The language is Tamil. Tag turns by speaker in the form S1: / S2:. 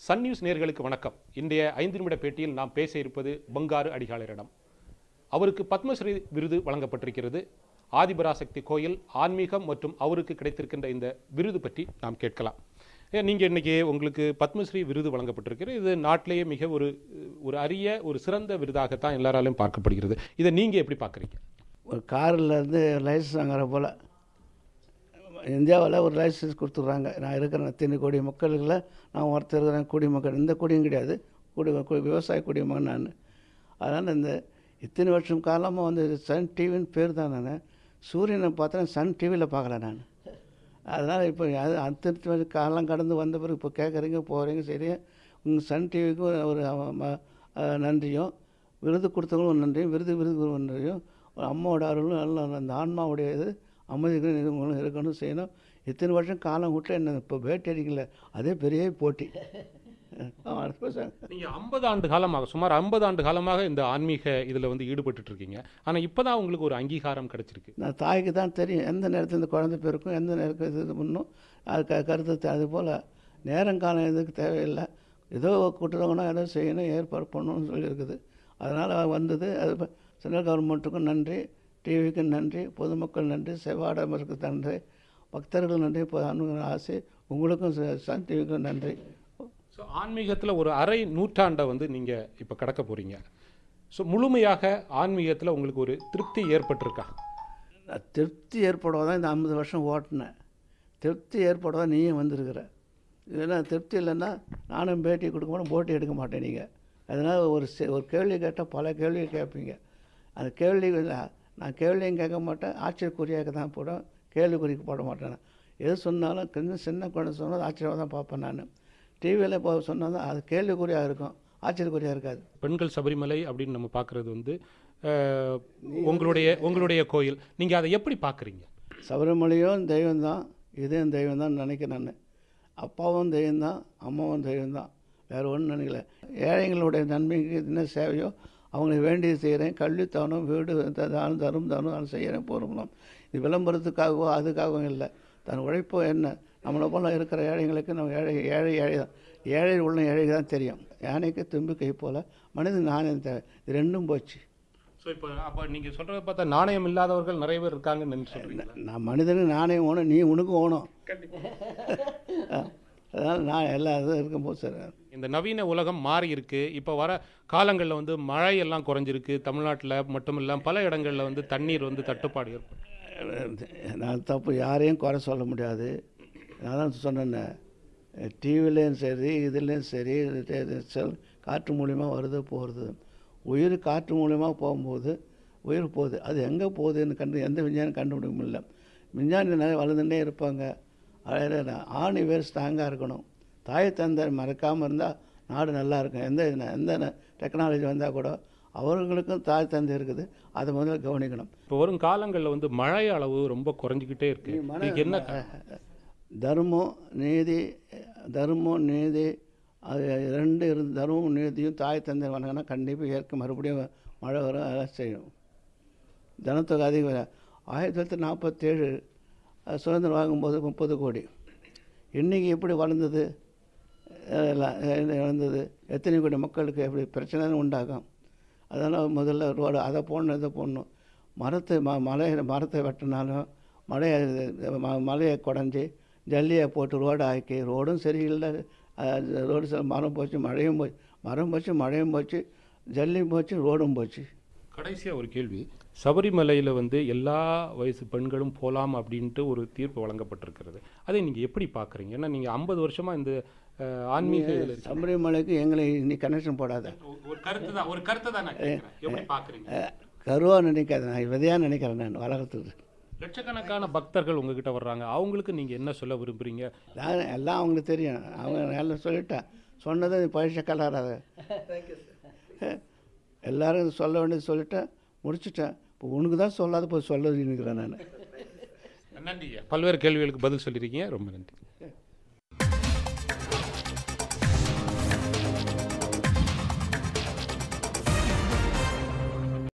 S1: சன் நியூஸ் நேயர்களுக்கு வணக்கம். இன்றைய 5 நிமிட பேட்டியில் நாம் பேச இருப்பது பங்காரு அடிகாலரிடம். அவருக்கு பத்மஸ்ரீ விருது வழங்கப்பட்டிருக்கிறது. ஆதிபராசக்தி கோயில் ஆன்மீகம் மற்றும் அவருக்கு கிடைத்திருக்கின்ற இந்த விருது பற்றி நாம் கேட்கலாம். நீங்கள் இன்றைக்கி உங்களுக்கு பத்மஸ்ரீ விருது வழங்கப்பட்டிருக்கிறது. இது நாட்டிலேயே மிக ஒரு அரிய ஒரு சிறந்த விருதாகத்தான் எல்லாராலையும் பார்க்கப்படுகிறது. இதை நீங்கள் எப்படி பார்க்குறீங்க?
S2: ஒரு காரில் இருந்து லைசன்ஸ் வாங்குற போல் இந்தியாவில் ஒரு லைசன்ஸ் கொடுத்துட்றாங்க. நான் இருக்கிறேன் இத்தனை கோடி மக்களுக்குள்ள நான் ஒருத்தர் இருக்கிறேன். குடிமக்கள் இந்த குடியும் கிடையாது, விவசாய குடிமகன் நான். அதனால் இந்த இத்தனை வருஷம் காலமாக வந்து சன் டிவின்னு பேர் தான். நான் சூரியனை பார்த்தேன், சன் டிவியில் பார்க்கல நான். அதனால் இப்போ அது அத்தனை காலம் கடந்து வந்த பிறகு இப்போ கேட்குறீங்க போகிறீங்க. சரியா, உங்கள் சன் டிவிக்கும் ஒரு நன்றியும், விருது கொடுத்தவங்களும் ஒரு நன்றியும், விருது ஒரு நன்றியும், ஒரு அம்மாவோட அருளும் எல்லாம் அந்த ஆன்மாவுடைய இது அமைதிகளும் இதுங்களும் இருக்கணும் செய்யணும். இத்தனை வருஷம் காலம் விட்டு என்ன இப்போ பேட்டி அடிக்கல, அதே பெரிய போட்டி.
S1: நீங்கள் 50 ஆண்டு காலமாக சுமார் 50 ஆண்டு காலமாக இந்த ஆன்மீக இதில் வந்து ஈடுபட்டு இருக்கீங்க. ஆனால் இப்போ தான் உங்களுக்கு ஒரு அங்கீகாரம் கிடச்சிருக்கு.
S2: நான் தாய்க்கு தான் தெரியும் எந்த நேரத்தில் இந்த குழந்தை பேருக்கும் எந்த நேரத்தில் இது பண்ணும் அது கருத்து. அதுபோல் நேரங்காலம் எதுக்கு தேவையில்லை. ஏதோ கூட்டுறவங்கன்னா ஏதோ செய்யணும் ஏற்பாடு பண்ணணும்னு சொல்லியிருக்குது. அதனால் வந்தது. அது சென்ட்ரல் கவர்மெண்ட்டுக்கும் நன்றி, டிவிக்கும் நன்றி, பொதுமக்கள் நன்றி, செவ்வாடமருக்கு நன்றி, பக்தர்கள் நன்றி, ஆசை உங்களுக்கும் சன் டிவிக்கும் நன்றி.
S1: ஸோ ஆன்மீகத்தில் ஒரு அரை நூற்றாண்டை வந்து நீங்கள் இப்போ கடக்க போகிறீங்க. ஸோ முழுமையாக ஆன்மீகத்தில் உங்களுக்கு ஒரு திருப்தி ஏற்பட்டிருக்கா?
S2: திருப்தி ஏற்படுவதான் இந்த 50 வருஷம் ஓட்டினேன். திருப்தி ஏற்படுவதா நீயும் வந்திருக்கிற. இதெல்லாம் திருப்தி இல்லைன்னா நானும் பேட்டி கொடுக்க மாட்டேன், போட்டி எடுக்க மாட்டேன். நீங்கள் அதனால் ஒரு கேள்வி கேட்டால் பல கேள்வி கேட்பீங்க. அந்த கேள்வி நான் கேள்வியும் கேட்க மாட்டேன், ஆச்சரியக்குறியாக தான் போடும், கேள்விக்குறிக்கு போட மாட்டேன். எது சொன்னாலும் கொஞ்சம் சின்ன குழந்தை சொன்னால் ஆச்சரியமாக தான் பார்ப்பேன். நான் டிவியில் இப்போ சொன்னால் தான் அது கேள்விக்குறியாக இருக்கும், ஆச்சரியக்குறியாக இருக்காது.
S1: பெண்கள் சபரிமலை அப்படின்னு நம்ம பார்க்குறது வந்து உங்களுடைய கோயில். நீங்கள் அதை எப்படி பார்க்குறீங்க?
S2: சபரிமலையும் தெய்வம்தான், இதையும் தெய்வம் தான் நினைக்கிறேன். நான் அப்பாவும் தெய்வம்தான், அம்மாவும் தெய்வம்தான், வேறு ஒன்றும் நினைக்கல. ஏழைங்களுடைய நன்மைக்கு என்ன சேவையோ அவங்களுக்கு வேண்டியது செய்கிறேன். கல்வி தானும், வீடு தானும், தானும் செய்கிறேன். போகிறோம். இது விளம்பரத்துக்காகவோ அதுக்காகவும் இல்லை. தன் உழைப்போ என்ன நம்மளை போல் இருக்கிற ஏழைங்களுக்கு நம்ம ஏழை தான். ஏழை உள்ள ஏழைக்கு தான் தெரியும். யானைக்கு தும்பு கை போல் மனிதன் நாணயம் தேவை. இது ரெண்டும் போச்சு.
S1: ஸோ அப்போ நீங்கள் சொல்கிறத பார்த்தா நாணயம் இல்லாதவர்கள் நிறைய பேர் இருக்காங்கன்னு சொல்கிறீங்க.
S2: நான் மனிதனுக்கு நாணயம் ஓணும், நீ உனக்கு ஓணும். அதனால் நான் எல்லா இதுவும் இருக்கும்போது சார்
S1: இந்த நவீன உலகம் மாறி இருக்குது. இப்போ வர காலங்களில் வந்து மழையெல்லாம் குறைஞ்சிருக்கு. தமிழ்நாட்டில் மட்டும் இல்லாமல் பல இடங்களில் வந்து தண்ணீர் வந்து தட்டுப்பாடு ஏற்படும்.
S2: நான் தப்பு யாரையும் குறை சொல்ல முடியாது. நான் தான் சொன்னேன், டிவிலையும் சரி இதுலேயும் சரி காற்று மூலிமா வருது போகிறது. உயிர் காற்று மூலிமா போகும்போது உயிர் போகுது. அது எங்கே போகுதுன்னு எந்த விஞ்ஞானம் கண்டுபிடிக்க முடியல. விஞ்ஞானி நிறைய வளர்ந்துட்டே இருப்பாங்க. அதில் ஆணி வேர் ஸ்ட்ராங்காக இருக்கணும். தாய் தந்தை மறக்காமல் இருந்தால் நாடு நல்லா இருக்கும். எந்த டெக்னாலஜி வந்தால் கூட அவர்களுக்கும் தாய் தந்தை இருக்குது, அதை முதல்ல கவனிக்கணும்.
S1: இப்போ வரும் காலங்களில் வந்து மழை அளவு ரொம்ப குறைஞ்சிக்கிட்டே இருக்குது. என்ன
S2: தர்மம் நீதி அது ரெண்டு தர்மமும் நீதியும் தாய் தந்தை வணங்கினா கண்டிப்பாக ஏற்க மறுபடியும் மழை வரும். அதெல்லாம் செய்யும். ஜனத்தொகை அதிகம். 1947 சுதந்திரம் வாங்கும்போது 30 கோடி. இன்றைக்கி எப்படி வளர்ந்தது எத்தனை கோடி மக்களுக்கு எப்படி பிரச்சனை உண்டாகும். அதனால் முதல்ல ரோடு அதை போடணும் இதை போடணும். மரத்தை வெட்டினாலும் மலையை குடஞ்சி ஜல்லியை போட்டு ரோடு ஆக்கி, ரோடும் சரியில்லை. ரோடு மரம் போச்சு, மழையும் போச்சு, மரம் போச்சு, மழையும் போச்சு, ஜல்லியும் போச்சு, ரோடும் போச்சு.
S1: கடைசியாக ஒரு கேள்வி. சபரிமலையில் வந்து எல்லா வயசு பெண்களும் போகலாம் அப்படின்ட்டு ஒரு தீர்ப்பு வழங்கப்பட்டிருக்கிறது. அதை நீங்கள் எப்படி பார்க்குறீங்க? ஏன்னா நீங்கள் 50 வருஷமாக இந்த ஆன்மீக
S2: சபரிமலைக்கு எங்களை நீ கனெக்ஷன் போடாத.
S1: ஒரு கருத்தை தான் எப்படி பார்க்குறீங்க?
S2: கருவாக நினைக்காத, நான் விதையாக நினைக்கிறேன். நான் வளர்கிறதுக்கு
S1: லட்சக்கணக்கான பக்தர்கள் உங்ககிட்ட வர்றாங்க. அவங்களுக்கு நீங்கள் என்ன சொல்ல விரும்புகிறீங்க?
S2: நான் எல்லாம் அவங்களுக்கு தெரியும். அவங்க எல்லாம் சொல்லிட்டேன். சொன்னதை பழச கலராத எல்லாரும் சொல்ல வேண்டியது சொல்லிட்டேன், முடிச்சுட்டேன். இப்போ உனக்கு தான் சொல்லாத போய் சொல்ல நினைக்கிறேன் நான்.
S1: நன்றி. பல்வேறு கேள்விகளுக்கு பதில் சொல்லியிருக்கீங்க. ரொம்ப நன்றி.